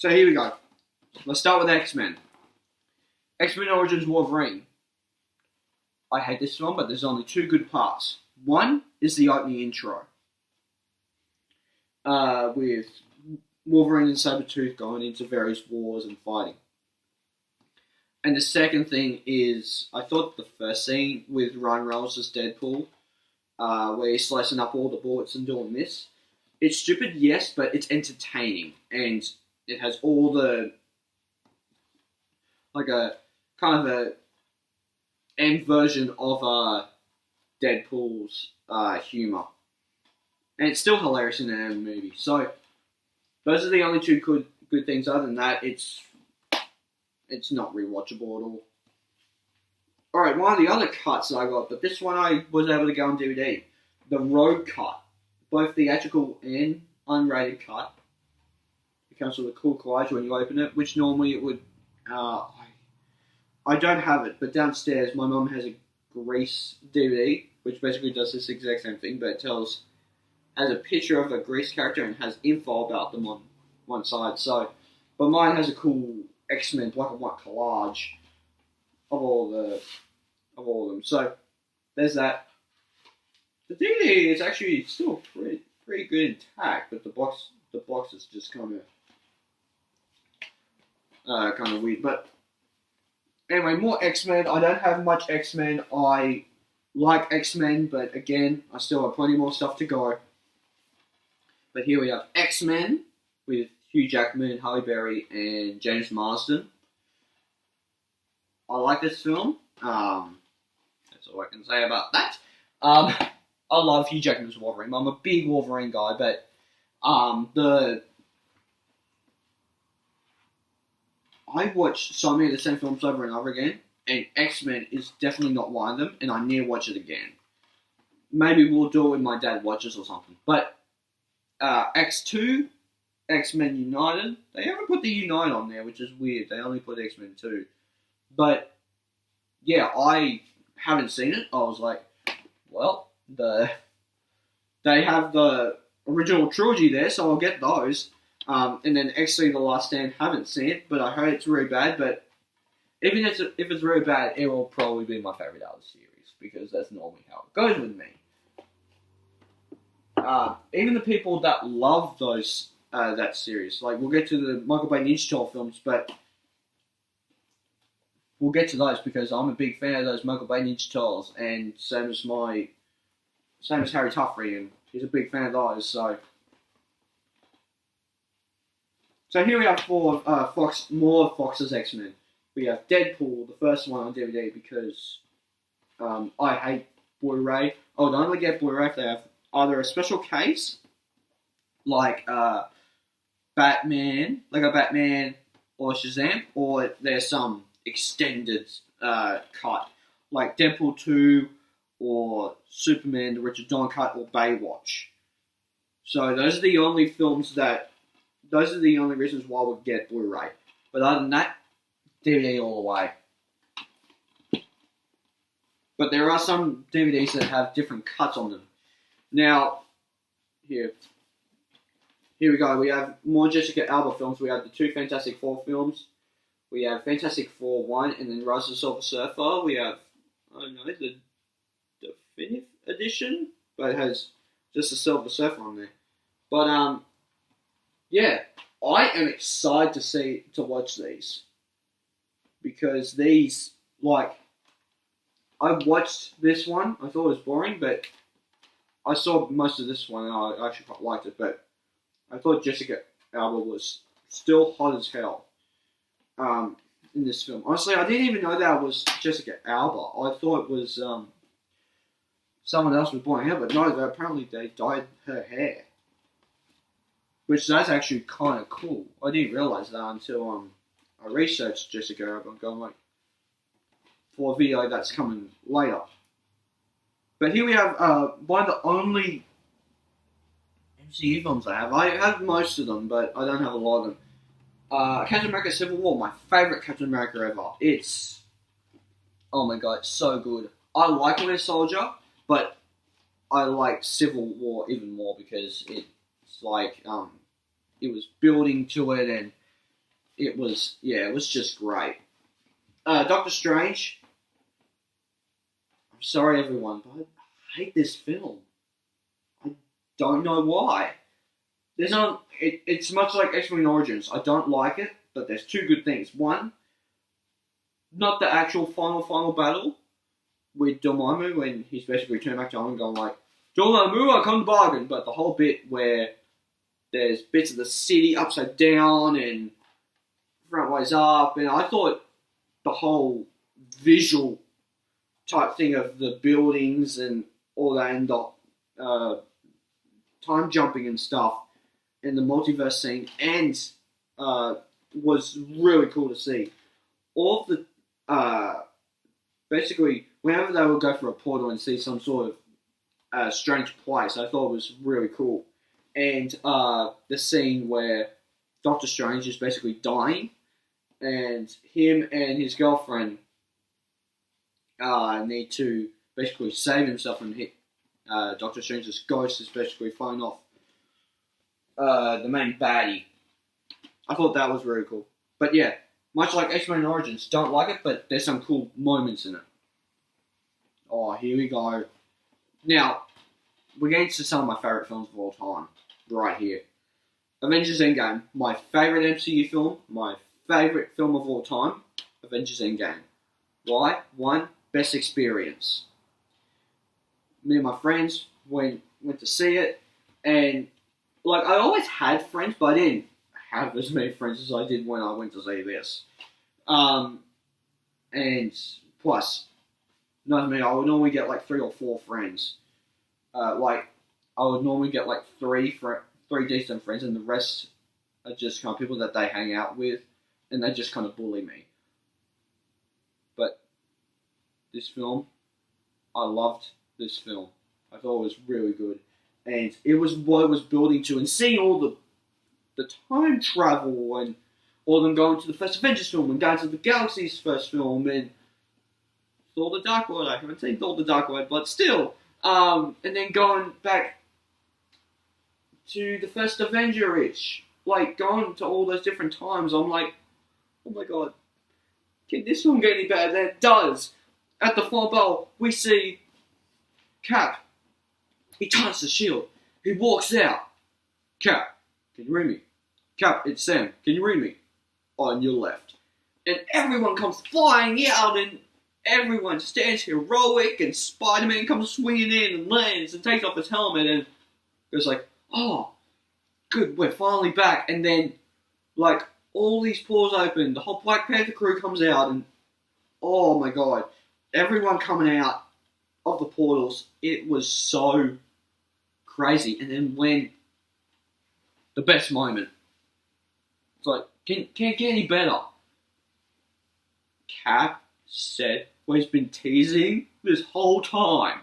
here we go. Let's start with X-Men. X-Men Origins Wolverine. I hate this film, but there's only two good parts. One is the opening intro. With Wolverine and Sabretooth going into various wars and fighting. And the second thing is, I thought the first scene with Ryan Reynolds as Deadpool, where he's slicing up all the bullets and doing this, it's stupid, yes, but it's entertaining. And it has all the, like a, kind of a end version of Deadpool's humour. And it's still hilarious in the movie. So, those are the only two good things. Other than that, it's not rewatchable at all. Alright, one of the other cuts that I got, but this one I was able to go on DVD. The Road Cut. Both theatrical and unrated cut. It comes with a cool collage when you open it, which normally it would... I don't have it, but downstairs my mum has a Grease DVD, which basically does this exact same thing, but it has a picture of a Grease character and has info about them on one side. So, but mine has a cool X-Men black and white collage of all of them. So there's that. The DVD is actually still pretty good intact, but the box is just kind of weird. But anyway, more X-Men. I don't have much X-Men. I like X-Men, but again, I still have plenty more stuff to go. But here we have X-Men with Hugh Jackman, Halle Berry, and James Marsden. I like this film. That's all I can say about that. I love Hugh Jackman's Wolverine. I'm a big Wolverine guy, but I watch so many of the same films over and over again, and X-Men is definitely not one of them, and I need to watch it again. Maybe we'll do it when my dad watches or something. But X2, X-Men United, they haven't put the Unite on there, which is weird. They only put X-Men 2. But, yeah, I haven't seen it. I was like, well, they have the original trilogy there, so I'll get those. And then X3 The Last Stand, haven't seen it, but I heard it's really bad. But even if it's really bad, it will probably be my favourite out of the series, because that's normally how it goes with me. Even the people that love those that series, like we'll get to the Michael Bay Ninja Turtle films, but we'll get to those because I'm a big fan of those Michael Bay Ninja Turtles, and same as Harry Tuffrey, and he's a big fan of those. So here we have more of Fox's X-Men. We have Deadpool, the first one on DVD, because I hate Blu-ray. I would only get Blu-ray if they have either a special case, like Batman or Shazam, or there's some extended cut, like Deadpool 2 or Superman, the Richard Donner cut, or Baywatch. So those are the only reasons why we'd get Blu-ray. But other than that, DVD all the way. But there are some DVDs that have different cuts on them. Now, here we go. We have more Jessica Alba films. We have the two Fantastic Four films. We have Fantastic Four 1 and then Rise of the Silver Surfer. We have, I don't know, the definitive edition, but it has just the Silver Surfer on there. But, yeah, I am excited to watch these. Because these, like, I watched this one. I thought it was boring, but I saw most of this one and I actually quite liked it. But I thought Jessica Alba was still hot as hell in this film. Honestly, I didn't even know that was Jessica Alba. I thought it was someone else with blonde hair, but no, apparently they dyed her hair. Which that's actually kind of cool. I didn't realise that until I researched Jessica Alba and going like, for a video that's coming later. But here we have one of the only MCU films I have. I have most of them, but I don't have a lot of them. Captain America Civil War, my favourite Captain America ever. Oh my god, it's so good. I like Winter Soldier, but But I like Civil War even more because it's like it was building to it, and it was just great. Doctor Strange. I'm sorry, everyone, but I hate this film. I don't know why. It's much like X-Men Origins. I don't like it, but there's two good things. One, not the actual final battle with Dormammu when he's basically turned back to him and going like, Dormammu, I come to bargain. But the whole bit where there's bits of the city upside down and front ways up, and I thought the whole visual type thing of the buildings and all that, and the time jumping and stuff, and the multiverse scene, and was really cool to see. All of the basically, whenever they would go for a portal and see some sort of strange place, I thought it was really cool. And the scene where Doctor Strange is basically dying, and him and his girlfriend need to basically save himself, and Doctor Strange's ghost is basically fighting off the main baddie. I thought that was really cool. But yeah, much like X-Men Origins, don't like it, but there's some cool moments in it. Oh, here we go. Now, we're getting to some of my favourite films of all time, right here. Avengers Zen Game, my favourite MCU film, my favourite film of all time, Avengers Zen Game. Why? One, best experience. Me and my friends went to see it, and like I always had friends, but I didn't have as many friends as I did when I went to see this. And plus, not me, I would normally get like 3 or 4 friends. Like I would normally get like three decent friends, and the rest are just kind of people that they hang out with, and they just kind of bully me. But this film, I loved this film. I thought it was really good, and it was what it was building to, and seeing all the time travel and all them going to the first Avengers film and Guardians of the Galaxy's first film and Thor the Dark World. I haven't seen Thor the Dark World, but still. And then going back to the first Avenger-ish, like going to all those different times, I'm like, oh my god, can this film get any better than it does? At the final battle, we see Cap. He turns the shield. He walks out. Cap, can you read me? Cap, it's Sam. Can you read me? On your left. And everyone comes flying out, and everyone stands heroic, and Spider-Man comes swinging in and lands and takes off his helmet, and it's like, oh, good, we're finally back. And then, like, all these pores open, the whole Black Panther crew comes out, and oh my god, everyone coming out of the portals, it was so crazy. And then when the best moment, it's like, can't get any better. Cap said what he's been teasing this whole time.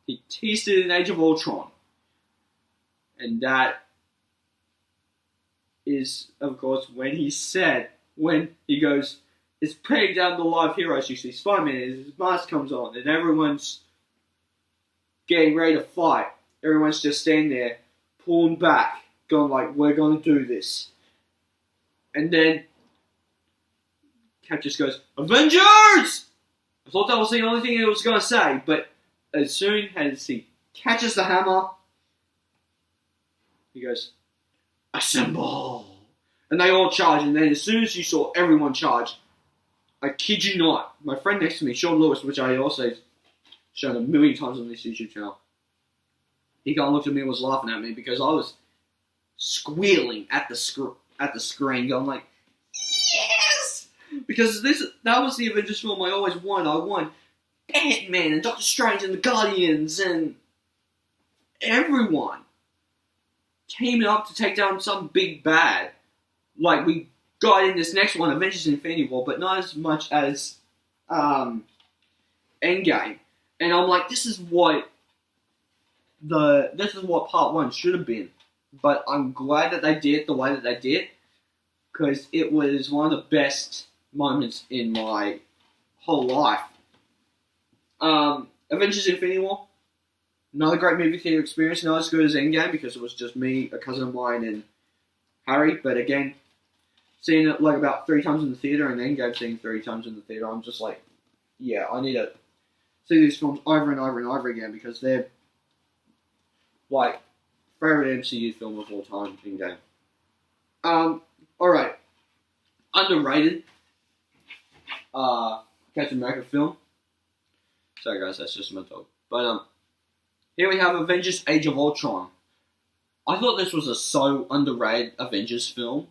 He teased it in Age of Ultron. And that is, of course, when he goes, it's praying down the live heroes. You see Spider-Man, his mask comes on, and everyone's getting ready to fight. Everyone's just standing there, pulling back, going like, we're going to do this. And then Cap just goes, Avengers! I thought that was the only thing he was going to say, but as soon as he catches the hammer, he goes, assemble! And they all charge, and then as soon as you saw everyone charge, I kid you not, my friend next to me, Sean Lewis, which I also shown a million times on this YouTube channel, he kind of looked at me and was laughing at me because I was squealing at the screen, going like, yes! Because that was the Avengers film I always wanted. I want Ant-Man and Doctor Strange and the Guardians and everyone teaming up to take down some big bad. Like we got in this next one, Avengers Infinity War, but not as much as Endgame. And I'm like, this is what part 1 should have been. But I'm glad that they did it the way that they did, because it was one of the best moments in my whole life. Avengers Infinity War. Another great movie theater experience. Not as good as Zen Game because it was just me, a cousin of mine, and Harry. But again, seeing it like about 3 times in the theater and Endgame seeing 3 times in the theater, I'm just like, yeah, I need to see these films over and over and over again because they're like favorite MCU film of all time. Endgame. All right, underrated. Captain America film. Sorry guys, that's just my dog. But here we have Avengers Age of Ultron. I thought this was a so underrated Avengers film.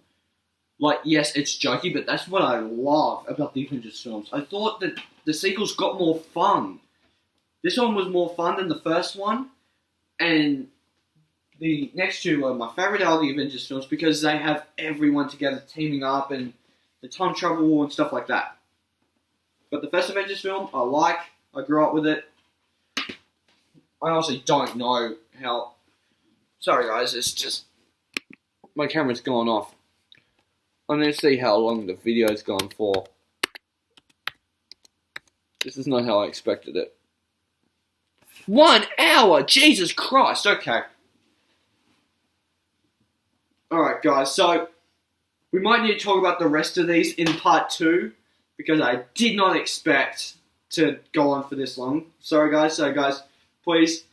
Like, yes, it's jokey, but that's what I love about the Avengers films. I thought that the sequels got more fun. This one was more fun than the first one, and the next two are my favourite out of the Avengers films because they have everyone together teaming up and the time travel and stuff like that. But the first Avengers film, I grew up with it. I honestly don't know how... Sorry guys, it's just... My camera's gone off. I'm going to see how long the video's gone for. This is not how I expected it. 1 hour! Jesus Christ! Okay. Alright guys, so... We might need to talk about the rest of these in part 2. Because I did not expect to go on for this long. Sorry guys, so guys, please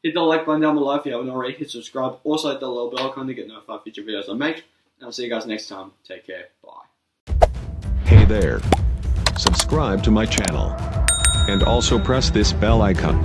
hit the like button down below if you haven't already. Hit subscribe. Also hit the little bell icon to get notified of future videos I make. And I'll see you guys next time. Take care. Bye. Hey there. Subscribe to my channel. And also press this bell icon.